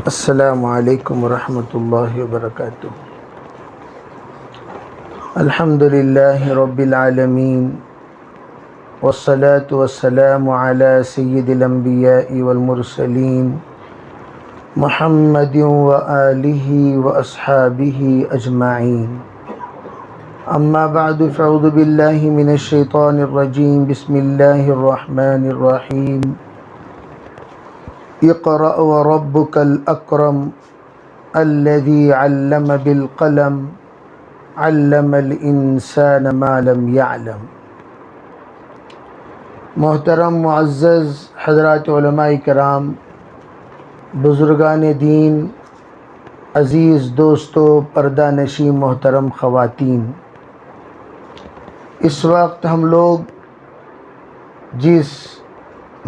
السلام علیکم ورحمۃ اللہ وبرکاتہ۔ الحمد للہ رب العالمین والصلاة والسلام علی سید الانبیاء والمرسلین محمد وآلہ واصحابہ اجمعین، اما بعد فاعوذ باللہ من الشیطان الرجیم، بسم اللہ الرحمن الرحیم۔ اقرأ وربک الاکرم الذی علم بالقلم علم الانسان ما لم يعلم۔ محترم معزز حضرات علماء کرام، بزرگان دین، عزیز دوستو، پردہ نشین محترم خواتین، اس وقت ہم لوگ جس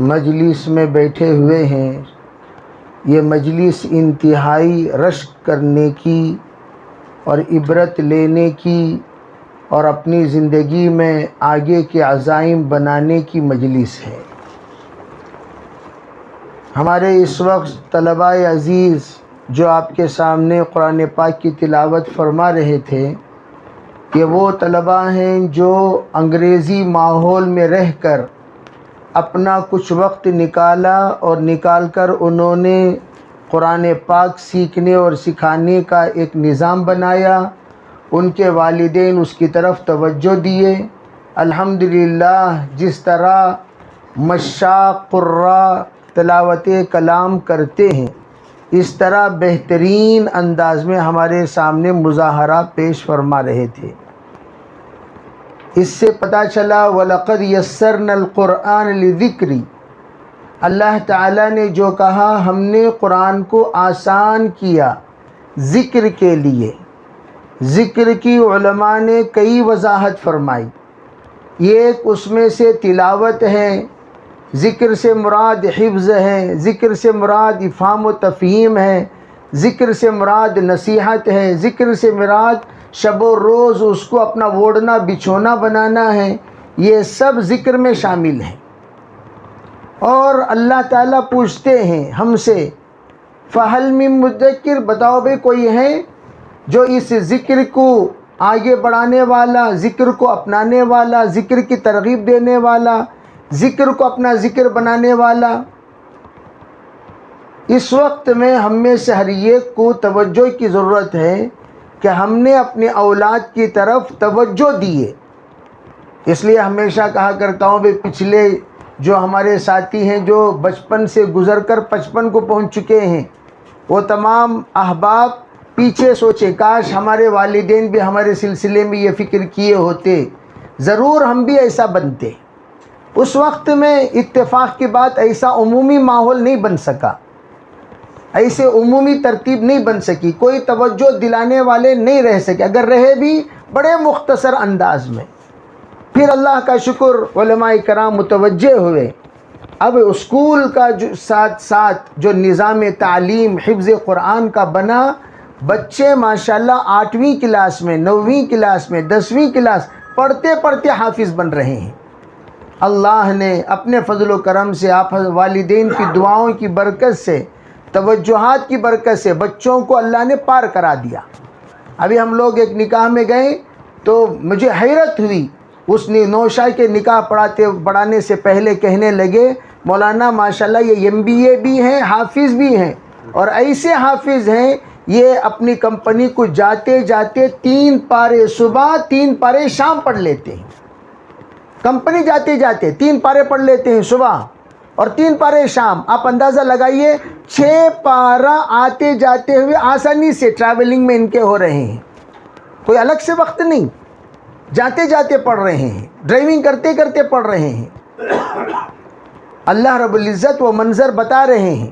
مجلس میں بیٹھے ہوئے ہیں، یہ مجلس انتہائی رشک کرنے کی اور عبرت لینے کی اور اپنی زندگی میں آگے کے عزائم بنانے کی مجلس ہے۔ ہمارے اس وقت طلباء عزیز جو آپ کے سامنے قرآن پاک کی تلاوت فرما رہے تھے، کہ وہ طلباء ہیں جو انگریزی ماحول میں رہ کر اپنا کچھ وقت نکالا اور نکال کر انہوں نے قرآن پاک سیکھنے اور سکھانے کا ایک نظام بنایا۔ ان کے والدین اس کی طرف توجہ دیے۔ الحمدللہ جس طرح مشاق قراء تلاوت کلام کرتے ہیں، اس طرح بہترین انداز میں ہمارے سامنے مظاہرہ پیش فرما رہے تھے۔ اس سے پتہ چلا وَلَقَدْ يَسَّرْنَا الْقُرْآنَ لِذِكْرِ، اللہ تعالیٰ نے جو کہا ہم نے قرآن کو آسان کیا ذکر کے لیے۔ ذکر کی علماء نے کئی وضاحت فرمائی۔ ایک اس میں سے تلاوت ہے، ذکر سے مراد حفظ ہے، ذکر سے مراد افہام و تفہیم ہے، ذکر سے مراد نصیحت ہے، ذکر سے مراد شب و روز اس کو اپنا اوڑھنا بچھونا بنانا ہے۔ یہ سب ذکر میں شامل ہیں۔ اور اللہ تعالیٰ پوچھتے ہیں ہم سے فَهَلْ مِن مُدَّكِرٍ، بتاؤ بھئی کوئی ہے جو اس ذکر کو آگے بڑھانے والا، ذکر کو اپنانے والا، ذکر کی ترغیب دینے والا، ذکر کو اپنا ذکر بنانے والا۔ اس وقت میں ہم میں سے ہر ایک کو توجہ کی ضرورت ہے کہ ہم نے اپنے اولاد کی طرف توجہ دیے۔ اس لیے ہمیشہ کہا کرتا ہوں کہ پچھلے جو ہمارے ساتھی ہیں جو بچپن سے گزر کر 55 کو پہنچ چکے ہیں، وہ تمام احباب پیچھے سوچے کاش ہمارے والدین بھی ہمارے سلسلے میں یہ فکر کیے ہوتے، ضرور ہم بھی ایسا بنتے۔ اس وقت میں اتفاق کی بات ایسا عمومی ماحول نہیں بن سکا، ایسے عمومی ترتیب نہیں بن سکی، کوئی توجہ دلانے والے نہیں رہ سکے، اگر رہے بھی بڑے مختصر انداز میں۔ پھر اللہ کا شکر علماء کرام متوجہ ہوئے۔ اب اسکول کا جو ساتھ ساتھ جو نظام تعلیم حفظ قرآن کا بنا، بچے ماشاءاللہ 8ویں کلاس میں، 9ویں کلاس میں، 10ویں کلاس پڑھتے پڑھتے حافظ بن رہے ہیں۔ اللہ نے اپنے فضل و کرم سے، آپ والدین کی دعاؤں کی برکت سے، توجہات کی برکت سے بچوں کو اللہ نے پار کرا دیا۔ ابھی ہم لوگ ایک نکاح میں گئے تو مجھے حیرت ہوئی، اس نے نوشا کے نکاح پڑھانے سے پہلے کہنے لگے مولانا ماشاءاللہ یہ MBA بھی ہیں، حافظ بھی ہیں، اور ایسے حافظ ہیں یہ اپنی کمپنی کو جاتے جاتے 3 پارے صبح 3 پارے شام پڑھ لیتے ہیں۔ کمپنی جاتے جاتے 3 پارے پڑھ لیتے ہیں صبح اور 3 پارے شام۔ آپ اندازہ لگائیے 6 پارہ آتے جاتے ہوئے آسانی سے ٹریولنگ میں ان کے ہو رہے ہیں، کوئی الگ سے وقت نہیں، جاتے جاتے پڑھ رہے ہیں، ڈرائیونگ کرتے کرتے پڑھ رہے ہیں۔ اللہ رب العزت وہ منظر بتا رہے ہیں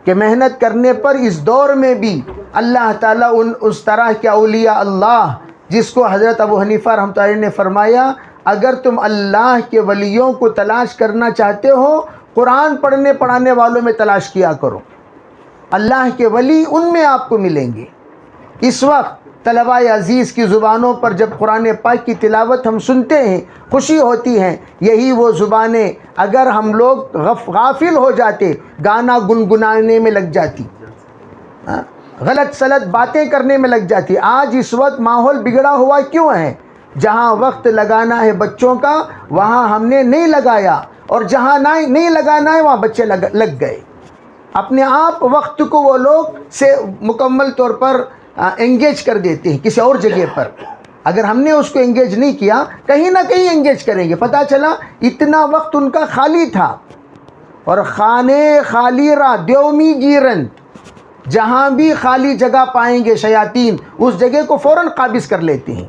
کہ محنت کرنے پر اس دور میں بھی اللہ تعالیٰ اس طرح کے اولیاء اللہ، جس کو حضرت ابو حنیفہ رحمۃ اللہ علیہ نے فرمایا اگر تم اللہ کے ولیوں کو تلاش کرنا چاہتے ہو، قرآن پڑھنے پڑھانے والوں میں تلاش کیا کرو، اللہ کے ولی ان میں آپ کو ملیں گے۔ اس وقت طلباء عزیز کی زبانوں پر جب قرآن پاک کی تلاوت ہم سنتے ہیں خوشی ہوتی ہے. یہی وہ زبانیں اگر ہم لوگ غافل ہو جاتے گانا گنگنانے میں لگ جاتی, غلط سلط باتیں کرنے میں لگ جاتی. آج اس وقت ماحول بگڑا ہوا کیوں ہے؟ جہاں وقت لگانا ہے بچوں کا وہاں ہم نے نہیں لگایا, اور جہاں نہیں لگانا ہے وہاں بچے لگ گئے. اپنے آپ وقت کو وہ لوگ سے مکمل طور پر انگیج کر دیتے ہیں کسی اور جگہ پر. اگر ہم نے اس کو انگیج نہیں کیا کہیں نہ کہیں انگیج کریں گے. پتہ چلا اتنا وقت ان کا خالی تھا. اور خانے خالی را دیومی گیرن, جہاں بھی خالی جگہ پائیں گے شیاطین اس جگہ کو فوراً قابض کر لیتے ہیں.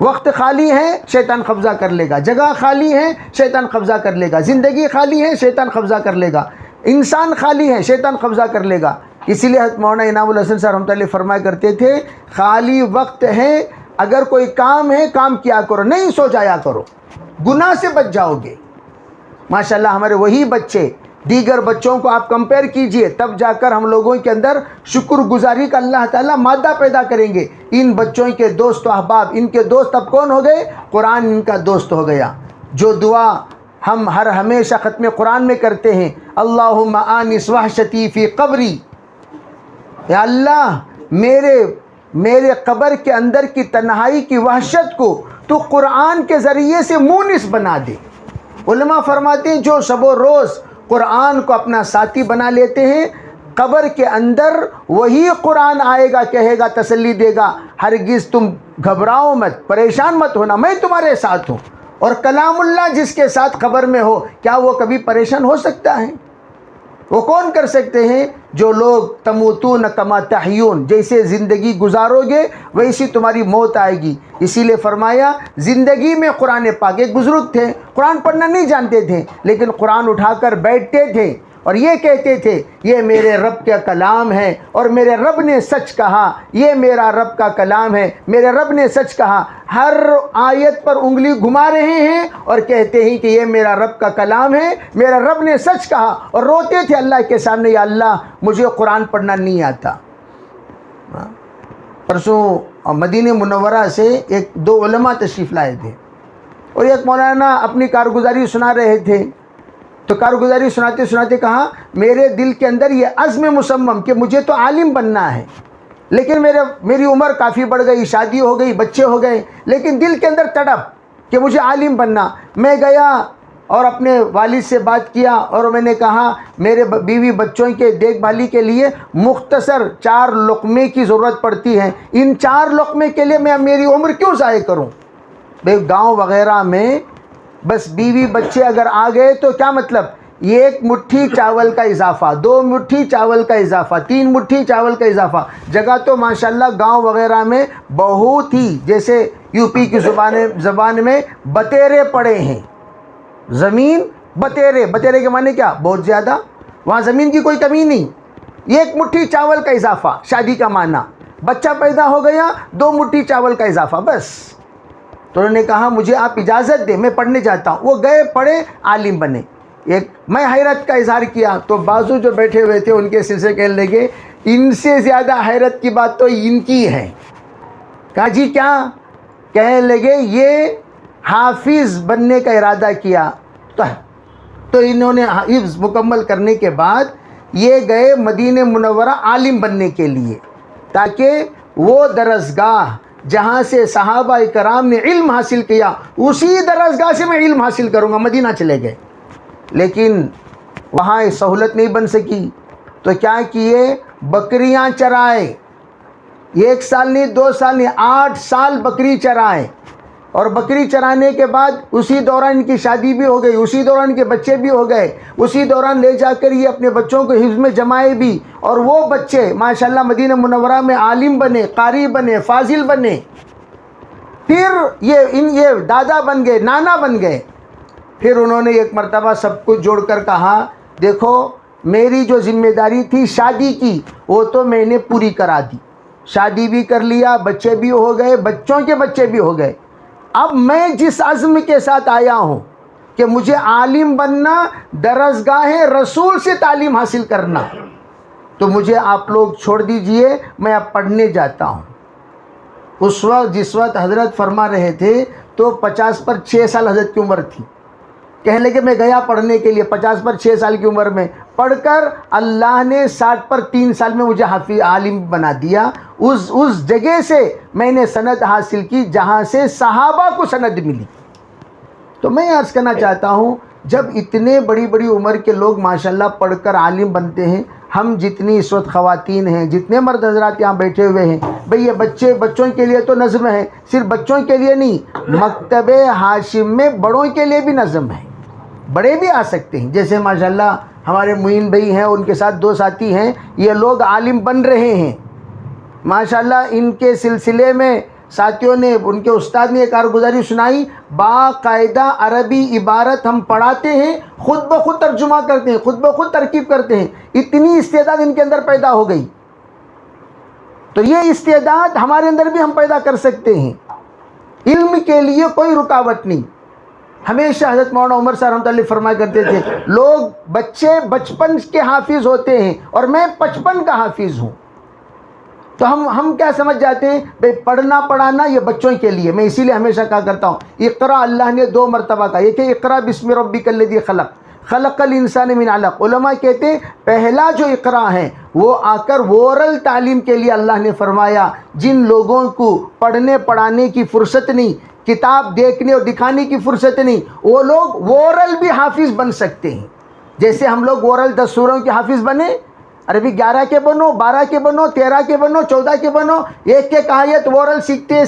وقت خالی ہے شیطان قبضہ کر لے گا, جگہ خالی ہے شیطان قبضہ کر لے گا, زندگی خالی ہے شیطان قبضہ کر لے گا, انسان خالی ہے شیطان قبضہ کر لے گا. اسی لیے حضرت مولانا انعام الحسن صاحب رحمۃ اللہ فرمایا کرتے تھے خالی وقت ہے, اگر کوئی کام ہے کام کیا کرو, نہیں سو جایا کرو, گناہ سے بچ جاؤ گے. ماشاءاللہ ہمارے وہی بچے دیگر بچوں کو آپ کمپیئر کیجئے, تب جا کر ہم لوگوں کے اندر شکر گزاری کا اللہ تعالیٰ مادہ پیدا کریں گے. ان بچوں کے دوست و احباب, ان کے دوست اب کون ہو گئے؟ قرآن ان کا دوست ہو گیا. جو دعا ہم ہمیشہ ختم قرآن میں کرتے ہیں, اللہم آنس وحشتی فی قبری, یا اللہ میرے قبر کے اندر کی تنہائی کی وحشت کو تو قرآن کے ذریعے سے مونس بنا دے. علماء فرماتے ہیں جو شب و روز قرآن کو اپنا ساتھی بنا لیتے ہیں قبر کے اندر وہی قرآن آئے گا, کہے گا, تسلی دے گا, ہرگز تم گھبراؤ مت, پریشان مت ہونا, میں تمہارے ساتھ ہوں. اور کلام اللہ جس کے ساتھ قبر میں ہو کیا وہ کبھی پریشان ہو سکتا ہے؟ وہ کون کر سکتے ہیں؟ جو لوگ تموتون کما تحیون, جیسے زندگی گزارو گے ویسی تمہاری موت آئے گی. اسی لیے فرمایا زندگی میں قرآن پاک, ایک بزرگ تھے قرآن پڑھنا نہیں جانتے تھے لیکن قرآن اٹھا کر بیٹھتے تھے اور یہ کہتے تھے یہ میرے رب کا کلام ہے اور میرے رب نے سچ کہا, یہ میرا رب کا کلام ہے, میرے رب نے سچ کہا. ہر آیت پر انگلی گھما رہے ہیں اور کہتے ہیں کہ یہ میرا رب کا کلام ہے, میرا رب نے سچ کہا, اور روتے تھے اللہ کے سامنے, یا اللہ مجھے قرآن پڑھنا نہیں آتا. پرسوں مدینہ منورہ سے دو علماء تشریف لائے تھے اور ایک مولانا اپنی کارگزاری سنا رہے تھے. تو کارگزاری سناتے سناتے کہا میرے دل کے اندر یہ عزم مصمم کہ مجھے تو عالم بننا ہے, لیکن میری عمر کافی بڑھ گئی, شادی ہو گئی, بچے ہو گئے, لیکن دل کے اندر تڑپ کہ مجھے عالم بننا. میں گیا اور اپنے والد سے بات کیا اور میں نے کہا میرے بیوی بچوں کے دیکھ بھالی کے لیے مختصر 4 لقمے کی ضرورت پڑتی ہے, ان 4 لقمے کے لیے میں میری عمر کیوں ضائع کروں؟ بھائی گاؤں وغیرہ میں بس بیوی بچے اگر آ گئے تو کیا مطلب, یہ 1 مٹھی چاول کا اضافہ, 2 مٹھی چاول کا اضافہ, 3 مٹھی چاول کا اضافہ. جگہ تو ماشاءاللہ گاؤں وغیرہ میں بہت ہی, جیسے یو پی کی زبان میں بتیرے پڑے ہیں. زمین بتیرے کے معنی کیا؟ بہت زیادہ. وہاں زمین کی کوئی کمی نہیں. 1 مٹھی چاول کا اضافہ شادی کا معنی, بچہ پیدا ہو گیا 2 مٹھی چاول کا اضافہ بس. تو انہوں نے کہا مجھے آپ اجازت دیں میں پڑھنے جاتا ہوں. وہ گئے, پڑھے, عالم بنے. میں حیرت کا اظہار کیا تو بازو جو بیٹھے ہوئے تھے ان کے سلسلے کہنے لگے ان سے زیادہ حیرت کی بات تو ان کی ہے. کہا جی کیا؟ کہنے لگے یہ حافظ بننے کا ارادہ کیا تو انہوں نے حفظ مکمل کرنے کے بعد یہ گئے مدینہ منورہ عالم بننے کے لیے, تاکہ وہ درسگاہ جہاں سے صحابہ کرام نے علم حاصل کیا اسی درسگاہ سے میں علم حاصل کروں گا. مدینہ چلے گئے لیکن وہاں سہولت نہیں بن سکی تو کیا کیے, بکریاں چرائے. 1 سال نہیں 2 سال نہیں 8 سال بکری چرائے, اور بکری چرانے کے بعد اسی دوران ان کی شادی بھی ہو گئی, اسی دوران ان کے بچے بھی ہو گئے, اسی دوران لے جا کر یہ اپنے بچوں کو حفظ میں جمائے بھی, اور وہ بچے ماشاءاللہ مدینہ منورہ میں عالم بنے, قاری بنے, فاضل بنے. پھر یہ دادا بن گئے, نانا بن گئے. پھر انہوں نے ایک مرتبہ سب کچھ جوڑ کر کہا دیکھو میری جو ذمہ داری تھی شادی کی وہ تو میں نے پوری کرا دی, شادی بھی کر لیا, بچے بھی ہو گئے, بچوں کے بچے بھی ہو گئے. اب میں جس عزم کے ساتھ آیا ہوں کہ مجھے عالم بننا, درسگاہ رسول سے تعلیم حاصل کرنا, تو مجھے آپ لوگ چھوڑ دیجئے, میں اب پڑھنے جاتا ہوں. اس وقت جس وقت حضرت فرما رہے تھے تو 50 پر 6 سال حضرت کی عمر تھی. کہنے لگے میں گیا پڑھنے کے لیے 50 پر 6 سال کی عمر میں، پڑھ کر اللہ نے 60 پر 3 سال میں مجھے حافظ عالم بنا دیا. اس جگہ سے میں نے سند حاصل کی جہاں سے صحابہ کو سند ملی. تو میں عرض کرنا چاہتا ہوں، جب اتنے بڑی بڑی عمر کے لوگ ماشاءاللہ پڑھ کر عالم بنتے ہیں، ہم جتنی اس وقت خواتین ہیں، جتنے مرد حضرات یہاں بیٹھے ہوئے ہیں، بھئی یہ بچوں کے لیے تو نظم ہے، صرف بچوں کے لیے نہیں، مکتب ہاشم میں بڑوں کے لیے بھی نظم ہے. بڑے بھی آ سکتے ہیں، جیسے ماشاءاللہ ہمارے معین بھائی ہیں، ان کے ساتھ 2 ساتھی ہیں، یہ لوگ عالم بن رہے ہیں ماشاءاللہ. ان کے سلسلے میں ساتھیوں نے، ان کے استاد نے ایک کارگزاری سنائی، باقاعدہ عربی عبارت ہم پڑھاتے ہیں، خود بخود ترجمہ کرتے ہیں، خود بخود ترکیب کرتے ہیں. اتنی استعداد ان کے اندر پیدا ہو گئی. تو یہ استعداد ہمارے اندر بھی ہم پیدا کر سکتے ہیں. علم کے لیے کوئی رکاوٹ نہیں. ہمیشہ حضرت مولانا عمر صاحب رحمۃ اللہ علیہ فرمایا کرتے تھے، لوگ بچے بچپن کے حافظ ہوتے ہیں اور میں 55 کا حافظ ہوں. تو ہم کیا سمجھ جاتے ہیں، بھئی پڑھنا پڑھانا یہ بچوں کے لیے. میں اسی لیے ہمیشہ کہا کرتا ہوں، اقرا اللہ نے 2 مرتبہ کہا. ایک ہے اقرا بسم ربک الذی خلق، خلق الانسان من علق. علماء کہتے ہیں پہلا جو اقرا ہے وہ آ کر وورل تعلیم کے لیے اللہ نے فرمایا. جن لوگوں کو پڑھنے پڑھانے کی فرصت نہیں، کتاب دیکھنے اور دکھانے کی فرصت نہیں، وہ لوگ وورل بھی حافظ بن سکتے ہیں. جیسے ہم لوگ وورل 10 سوروں کے حافظ بنے، عربی 11 کے بنو، 12 کے بنو، 13 کے بنو، 14 کے بنو، ایک آیت وورل سیکھتے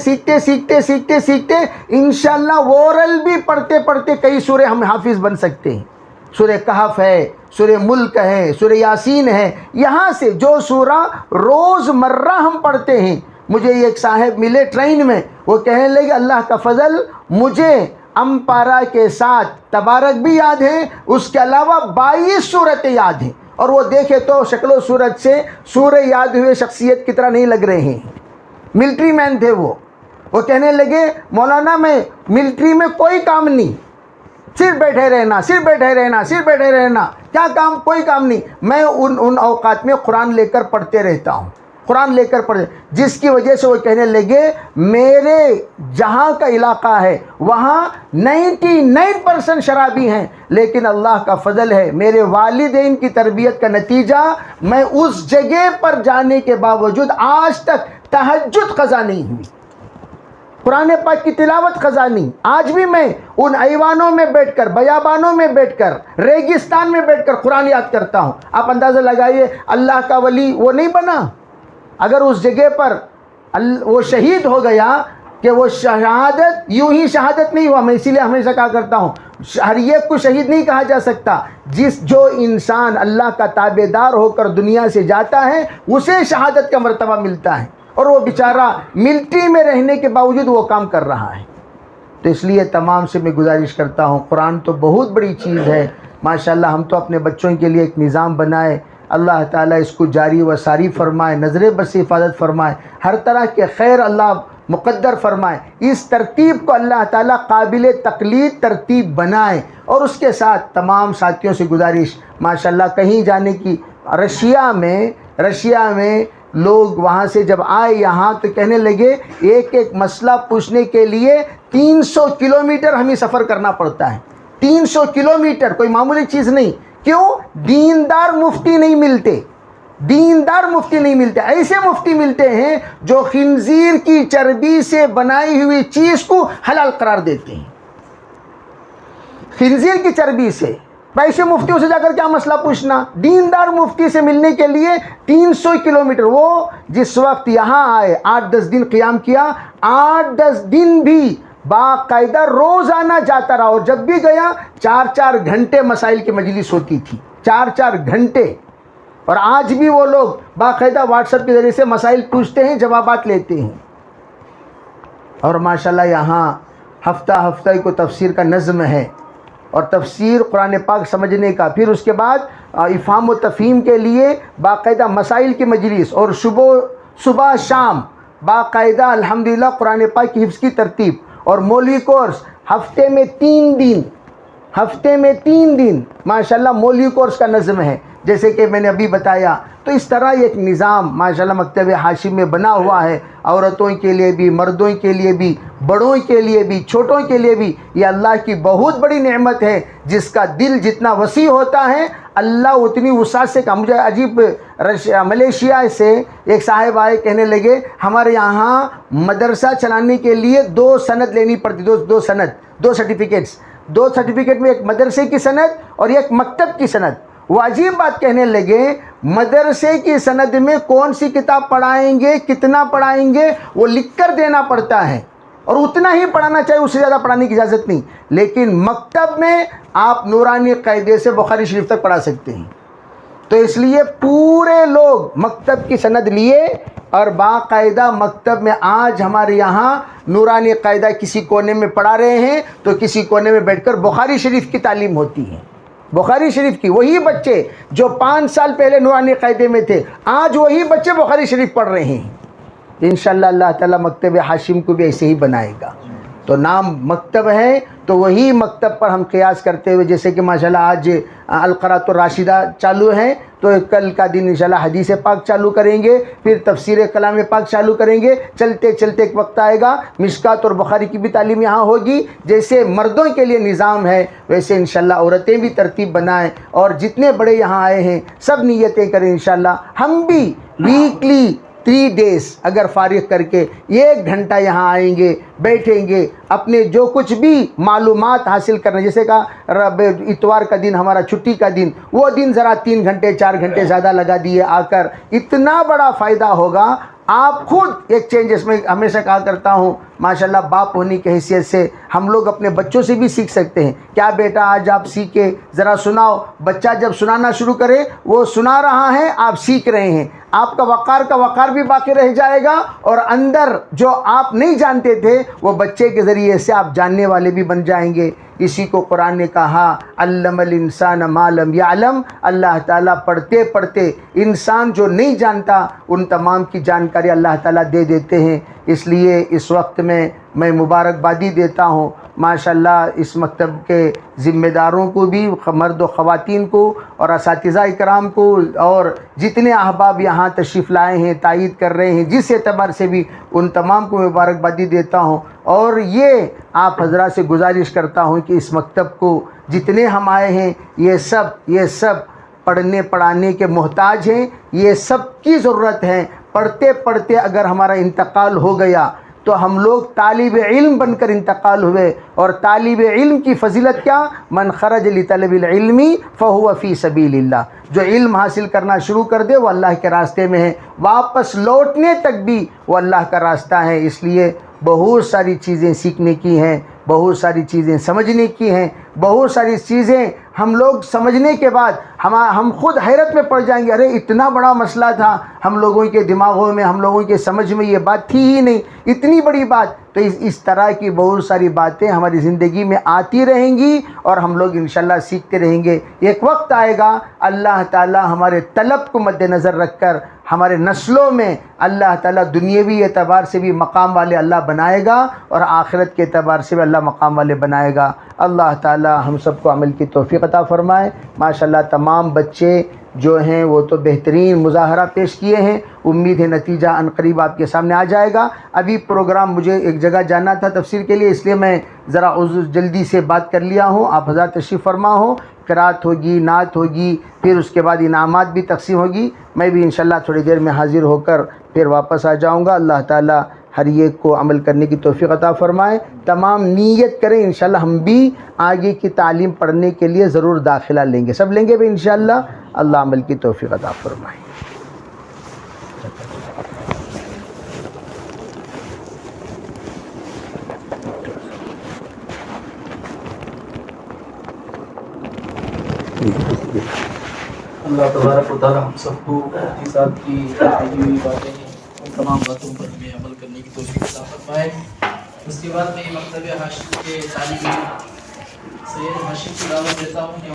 انشاءاللہ وورل بھی پڑھتے پڑھتے کئی سورے ہم حافظ بن سکتے ہیں. سورہ کہف ہے، سورہ ملک ہے، سورہ یاسین ہے. یہاں سے جو سورہ روز مرہ ہم پڑھتے ہیں. مجھے ایک صاحب ملے ٹرین میں، وہ کہنے لگے اللہ کا فضل، مجھے امپارا کے ساتھ تبارک بھی یاد ہے، اس کے علاوہ 22 صورتیں یاد ہیں. اور وہ دیکھے تو شکل و صورت سے سورہ یاد ہوئے شخصیت کی طرح نہیں لگ رہے ہیں. ملٹری مین تھے وہ کہنے لگے مولانا میں ملٹری میں کوئی کام نہیں، صرف بیٹھے رہنا. کیا کام؟ کوئی کام نہیں. میں ان اوقات میں قرآن لے کر پڑھتے رہتا ہوں، جس کی وجہ سے وہ کہنے لگے میرے جہاں کا علاقہ ہے وہاں 99% شرابی ہیں، لیکن اللہ کا فضل ہے، میرے والدین کی تربیت کا نتیجہ میں اس جگہ پر جانے کے باوجود آج تک تہجد قضا نہیں ہوئی، قرآن پاک کی تلاوت قضا نہیں. آج بھی میں ان ایوانوں میں بیٹھ کر، بیابانوں میں بیٹھ کر، ریگستان میں بیٹھ کر قرآن یاد کرتا ہوں. آپ اندازہ لگائیے، اللہ کا ولی وہ نہیں بنا. اگر اس جگہ پر وہ شہید ہو گیا کہ وہ شہادت یوں ہی شہادت نہیں ہوا. میں اسی لیے ہمیشہ کہا کرتا ہوں، ہر ایک کو شہید نہیں کہا جا سکتا. جو انسان اللہ کا تابعدار ہو کر دنیا سے جاتا ہے اسے شہادت کا مرتبہ ملتا ہے، اور وہ بیچارہ ملٹری میں رہنے کے باوجود وہ کام کر رہا ہے. تو اس لیے تمام سے میں گزارش کرتا ہوں، قرآن تو بہت بڑی چیز ہے ماشاءاللہ. ہم تو اپنے بچوں کے لیے ایک نظام بنائے، اللہ تعالیٰ اس کو جاری و ساری فرمائے، نظر بس حفاظت فرمائے، ہر طرح کے خیر اللہ مقدر فرمائے. اس ترتیب کو اللہ تعالیٰ قابل تقلید ترتیب بنائے. اور اس کے ساتھ تمام ساتھیوں سے گزارش، ماشاءاللہ کہیں جانے کی، رشیا میں لوگ وہاں سے جب آئے یہاں تو کہنے لگے ایک مسئلہ پوچھنے کے لیے 300 کلومیٹر ہمیں سفر کرنا پڑتا ہے. 300 کلومیٹر کوئی معمولی چیز نہیں. کیوں؟ دیندار مفتی نہیں ملتے. ایسے مفتی ملتے ہیں جو خنزیر کی چربی سے بنائی ہوئی چیز کو حلال قرار دیتے ہیں. خنزیر کی چربی سے ایسے مفتیوں سے جا کر کیا مسئلہ پوچھنا؟ دیندار مفتی سے ملنے کے لیے 300 کلومیٹر. وہ جس وقت یہاں آئے 8-10 دن قیام کیا، 8-10 دن بھی باقاعدہ روزانہ جاتا رہا. اور جب بھی گیا 4-4 گھنٹے مسائل کی مجلس ہوتی تھی، 4-4 گھنٹے. اور آج بھی وہ لوگ باقاعدہ واٹس ایپ کے ذریعے سے مسائل پوچھتے ہیں، جوابات لیتے ہیں. اور ماشاءاللہ یہاں ہفتہ کو تفسیر کا نظم ہے، اور تفسیر قرآن پاک سمجھنے کا. پھر اس کے بعد افہام و تفہیم کے لیے باقاعدہ مسائل کی مجلس، اور صبح شام باقاعدہ الحمدللہ قرآن پاک کی حفظ کی ترتیب. اور مولوی کورس ہفتے میں 3 دن، ہفتے میں 3 دن ماشاءاللہ مولوی کورس کا نظم ہے، جیسے کہ میں نے ابھی بتایا. تو اس طرح ایک نظام ماشاءاللہ مکتب ہاشم میں بنا ہوا ہے، عورتوں کے لیے بھی، مردوں کے لیے بھی، بڑوں کے لیے بھی، چھوٹوں کے لیے بھی. یہ اللہ کی بہت بڑی نعمت ہے. جس کا دل جتنا وسیع ہوتا ہے اللہ اتنی وسعت سے. مجھے عجیب ملیشیا سے ایک صاحب آئے، کہنے لگے ہمارے یہاں مدرسہ چلانے کے لیے 2 سند لینی پڑتی، 2 سرٹیفکیٹس. 2 سرٹیفکیٹ میں ایک مدرسے کی سند اور ایک مکتب کی سند. وہ عجیب بات کہنے لگے، مدرسے کی سند میں کون سی کتاب پڑھائیں گے، کتنا پڑھائیں گے، وہ لکھ کر دینا پڑتا ہے، اور اتنا ہی پڑھانا چاہیے، اس سے زیادہ پڑھانے کی اجازت نہیں. لیکن مکتب میں آپ نورانی قاعدے سے بخاری شریف تک پڑھا سکتے ہیں. تو اس لیے پورے لوگ مکتب کی سند لیے اور باقاعدہ مکتب میں. آج ہمارے یہاں نورانی قاعدہ کسی کونے میں پڑھا رہے ہیں تو کسی کونے میں بیٹھ کر بخاری شریف کی تعلیم ہوتی ہے. بخاری شریف کی وہی بچے جو 5 سال پہلے نورانی قاعدے میں تھے، آج وہی بچے بخاری شریف پڑھ رہے ہیں. انشاءاللہ اللہ تعالیٰ مکتب ہاشم کو بھی ایسے ہی بنائے گا. تو نام مکتب ہے تو وہی مکتب پر ہم قیاس کرتے ہوئے، جیسے کہ ماشاءاللہ آج القراۃ الراشدہ چالو ہیں، تو کل کا دن انشاءاللہ حدیث پاک چالو کریں گے، پھر تفسیر کلام پاک چالو کریں گے. چلتے چلتے ایک وقت آئے گا مشکات اور بخاری کی بھی تعلیم یہاں ہوگی. جیسے مردوں کے لیے نظام ہے ویسے انشاءاللہ عورتیں بھی ترتیب بنائیں، اور جتنے بڑے یہاں آئے ہیں سب نیتیں کریں. انشاءاللہ ہم بھی ویکلی 3 days اگر فارغ کر کے 1 گھنٹہ یہاں آئیں گے، بیٹھیں گے، اپنے جو کچھ بھی معلومات حاصل کرنا. جیسے کہ اتوار کا دن ہمارا چھٹی کا دن، وہ دن ذرا 3 گھنٹے 4 گھنٹے زیادہ لگا دیے آ کر، اتنا بڑا فائدہ ہوگا. آپ خود ایک چینجز، میں ہمیشہ کہا کرتا ہوں ماشاءاللہ باپ ہونے کی حیثیت سے ہم لوگ اپنے بچوں سے بھی سیکھ سکتے ہیں. کیا بیٹا آج آپ سیکھے، ذرا سناؤ. بچہ جب سنانا شروع کرے، وہ سنا رہا ہے، آپ سیکھ رہے ہیں، آپ کا وقار بھی باقی رہ جائے گا، اور اندر جو آپ نہیں جانتے تھے وہ بچے کے ذریعے سے آپ جاننے والے بھی بن جائیں گے. اسی کو قرآن نے کہا علم الانسان ما لم یعلم. اللہ تعالیٰ پڑھتے پڑھتے انسان جو نہیں جانتا ان تمام کی جانکاری اللہ تعالیٰ دے دیتے ہیں. اس لیے اس وقت میں مبارکبادی دیتا ہوں ماشاءاللہ اس مکتب کے ذمہ داروں کو بھی، مرد و خواتین کو، اور اساتذہ اکرام کو، اور جتنے احباب یہاں تشریف لائے ہیں، تائید کر رہے ہیں، جس اعتبار سے بھی ان تمام کو مبارکبادی دیتا ہوں. اور یہ آپ حضرات سے گزارش کرتا ہوں کہ اس مکتب کو جتنے ہم آئے ہیں یہ سب پڑھنے پڑھانے کے محتاج ہیں. یہ سب کی ضرورت ہے. پڑھتے پڑھتے اگر ہمارا انتقال ہو گیا تو ہم لوگ طالب علم بن کر انتقال ہوئے. اور طالب علم کی فضیلت کیا؟ من خرج لطلب العلم فهو فی سبیل اللہ. جو علم حاصل کرنا شروع کر دے وہ اللہ کے راستے میں ہے، واپس لوٹنے تک بھی وہ اللہ کا راستہ ہے. اس لیے بہت ساری چیزیں سیکھنے کی ہیں، بہت ساری چیزیں سمجھنے کی ہیں، بہت ساری چیزیں ہم لوگ سمجھنے کے بعد ہم خود حیرت میں پڑ جائیں گے. ارے اتنا بڑا مسئلہ تھا، ہم لوگوں کے دماغوں میں، ہم لوگوں کے سمجھ میں یہ بات تھی ہی نہیں، اتنی بڑی بات. تو اس طرح کی بہت ساری باتیں ہماری زندگی میں آتی رہیں گی اور ہم لوگ انشاءاللہ سیکھتے رہیں گے. ایک وقت آئے گا اللہ تعالی ہمارے طلب کو مد نظر رکھ کر ہمارے نسلوں میں اللہ تعالیٰ دنیاوی اعتبار سے بھی مقام والے اللہ بنائے گا، اور آخرت کے اعتبار سے بھی اللہ مقام والے بنائے گا. اللہ تعالیٰ ہم سب کو عمل کی توفیق عطا فرمائے. ماشاءاللہ تمام بچے جو ہیں وہ تو بہترین مظاہرہ پیش کیے ہیں. امید ہے نتیجہ عنقریب آپ کے سامنے آ جائے گا. ابھی پروگرام مجھے ایک جگہ جانا تھا تفسیر کے لیے، اس لیے میں ذرا جلدی سے بات کر لیا ہوں. آپ حضرات تشریف فرما ہوں، قرات ہوگی، نعت ہوگی، پھر اس کے بعد انعامات بھی تقسیم ہوگی. میں بھی انشاءاللہ تھوڑی دیر میں حاضر ہو کر پھر واپس آ جاؤں گا. اللہ تعالیٰ ہر ایک کو عمل کرنے کی توفیق عطا فرمائے. تمام نیت کریں، انشاءاللہ ہم بھی آگے کی تعلیم پڑھنے کے لیے ضرور داخلہ لیں گے، سب لیں گے بھی انشاءاللہ. اللہ عمل کی توفیق عطا فرمائے. اللہ تبارک و تعالی ہم سب کو اپنی ذات کی دی ہوئی باتیں ان تمام باتوں پر ہمیں عمل کرنے کی توفیق عطا فرمائے. اس کے بعد میں مکتب ہاشم کے طالب علم سید ہاشم کی دعوت دیتا ہوں کہ